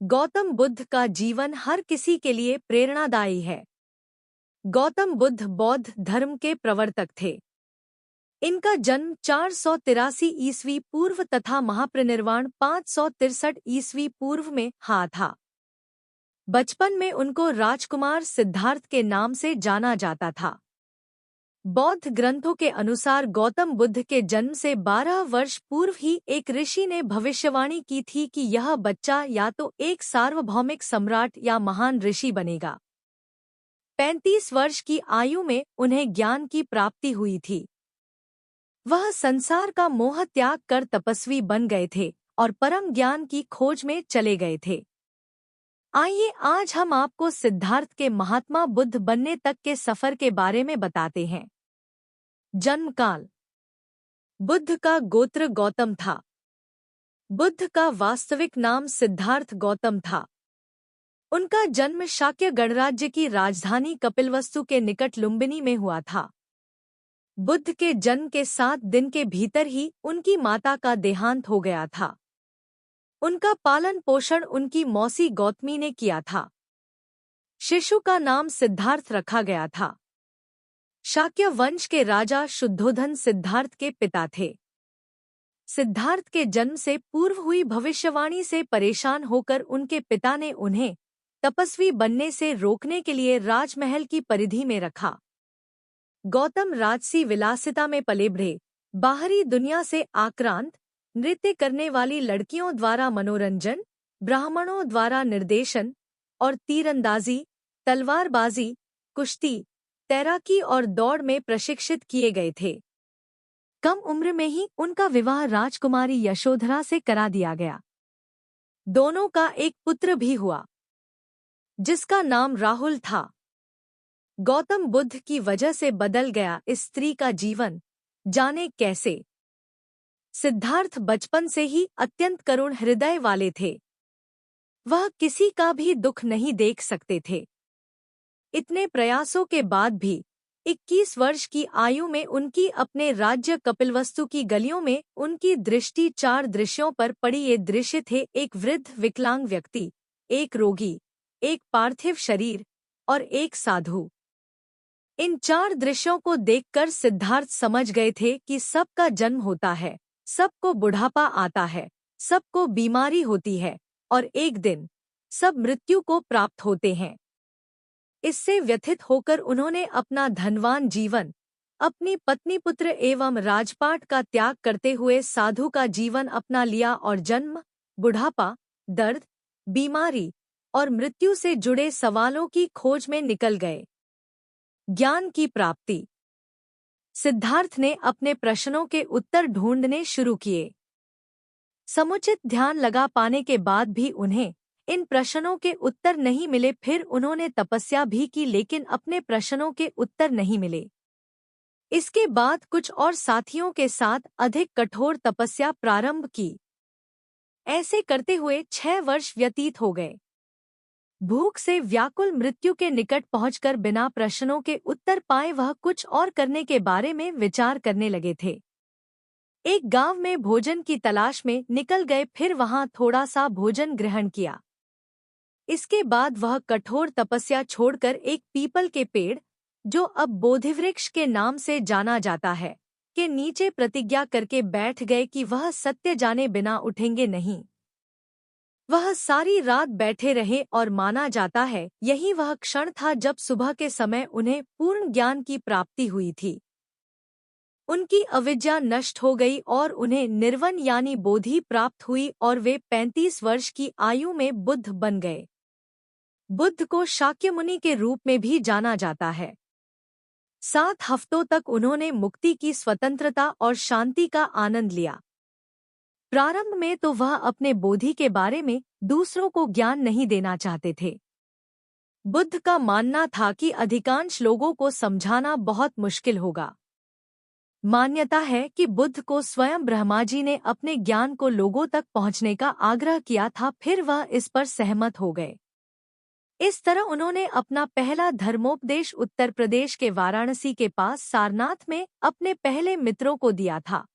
गौतम बुद्ध का जीवन हर किसी के लिए प्रेरणादायी है। गौतम बुद्ध बौद्ध धर्म के प्रवर्तक थे। इनका जन्म 483 ईस्वी पूर्व तथा महापरिनिर्वाण 563 ईस्वी पूर्व में था। बचपन में उनको राजकुमार सिद्धार्थ के नाम से जाना जाता था। बौद्ध ग्रंथों के अनुसार गौतम बुद्ध के जन्म से 12 वर्ष पूर्व ही एक ऋषि ने भविष्यवाणी की थी कि यह बच्चा या तो एक सार्वभौमिक सम्राट या महान ऋषि बनेगा। 35 वर्ष की आयु में उन्हें ज्ञान की प्राप्ति हुई थी। वह संसार का मोह त्याग कर तपस्वी बन गए थे और परम ज्ञान की खोज में चले गए थे। आइए आज हम आपको सिद्धार्थ के महात्मा बुद्ध बनने तक के सफर के बारे में बताते हैं। जन्मकाल। बुद्ध का गोत्र गौतम था। बुद्ध का वास्तविक नाम सिद्धार्थ गौतम था। उनका जन्म शाक्य गणराज्य की राजधानी कपिलवस्तु के निकट लुम्बिनी में हुआ था। बुद्ध के जन्म के 7 दिन के भीतर ही उनकी माता का देहांत हो गया था। उनका पालन पोषण उनकी मौसी गौतमी ने किया था। शिशु का नाम सिद्धार्थ रखा गया था। शाक्य वंश के राजा शुद्धोधन सिद्धार्थ के पिता थे। सिद्धार्थ के जन्म से पूर्व हुई भविष्यवाणी से परेशान होकर उनके पिता ने उन्हें तपस्वी बनने से रोकने के लिए राजमहल की परिधि में रखा। गौतम राजसी विलासिता में पले बढ़े, बाहरी दुनिया से आक्रांत, नृत्य करने वाली लड़कियों द्वारा मनोरंजन, ब्राह्मणों द्वारा निर्देशन और तीरंदाजी, तलवारबाजी, कुश्ती, तैराकी और दौड़ में प्रशिक्षित किए गए थे। कम उम्र में ही उनका विवाह राजकुमारी यशोधरा से करा दिया गया। दोनों का एक पुत्र भी हुआ, जिसका नाम राहुल था। गौतम बुद्ध की वजह से बदल गया इस स्त्री का जीवन, जाने कैसे। सिद्धार्थ बचपन से ही अत्यंत करुण हृदय वाले थे। वह किसी का भी दुख नहीं देख सकते थे। इतने प्रयासों के बाद भी 21 वर्ष की आयु में उनकी अपने राज्य कपिलवस्तु की गलियों में उनकी दृष्टि 4 दृश्यों पर पड़ी। ये दृश्य थे: एक वृद्ध विकलांग व्यक्ति, एक रोगी, एक पार्थिव शरीर और एक साधु। इन 4 दृश्यों को देखकर सिद्धार्थ समझ गए थे कि सबका जन्म होता है, सबको बुढ़ापा आता है, सबको बीमारी होती है और एक दिन सब मृत्यु को प्राप्त होते हैं। इससे व्यथित होकर उन्होंने अपना धनवान जीवन, अपनी पत्नी पुत्र एवं राजपाट का त्याग करते हुए साधु का जीवन अपना लिया और जन्म, बुढ़ापा, दर्द, बीमारी और मृत्यु से जुड़े सवालों की खोज में निकल गए। ज्ञान की प्राप्ति। सिद्धार्थ ने अपने प्रश्नों के उत्तर ढूंढने शुरू किए। समुचित ध्यान लगा पाने के बाद भी उन्हें इन प्रश्नों के उत्तर नहीं मिले। फिर उन्होंने तपस्या भी की, लेकिन अपने प्रश्नों के उत्तर नहीं मिले। इसके बाद कुछ और साथियों के साथ अधिक कठोर तपस्या प्रारंभ की। ऐसे करते हुए 6 वर्ष व्यतीत हो गए। भूख से व्याकुल मृत्यु के निकट पहुंचकर बिना प्रश्नों के उत्तर पाए वह कुछ और करने के बारे में विचार करने लगे थे। एक गांव में भोजन की तलाश में निकल गए, फिर वहां थोड़ा सा भोजन ग्रहण किया। इसके बाद वह कठोर तपस्या छोड़कर एक पीपल के पेड़, जो अब बोधिवृक्ष के नाम से जाना जाता है, के नीचे प्रतिज्ञा करके बैठ गए कि वह सत्य जाने बिना उठेंगे नहीं। वह सारी रात बैठे रहे और माना जाता है यही वह क्षण था जब सुबह के समय उन्हें पूर्ण ज्ञान की प्राप्ति हुई थी। उनकी अविद्या नष्ट हो गई और उन्हें निर्वन यानी बोधि प्राप्त हुई और वे 35 वर्ष की आयु में बुद्ध बन गए। बुद्ध को शाक्यमुनि के रूप में भी जाना जाता है। 7 हफ्तों तक उन्होंने मुक्ति की स्वतंत्रता और शांति का आनंद लिया। प्रारंभ में तो वह अपने बोधि के बारे में दूसरों को ज्ञान नहीं देना चाहते थे। बुद्ध का मानना था कि अधिकांश लोगों को समझाना बहुत मुश्किल होगा। मान्यता है कि बुद्ध को स्वयं ब्रह्मा जी ने अपने ज्ञान को लोगों तक पहुंचने का आग्रह किया था, फिर वह इस पर सहमत हो गए। इस तरह उन्होंने अपना पहला धर्मोपदेश उत्तर प्रदेश के वाराणसी के पास सारनाथ में अपने पहले मित्रों को दिया था।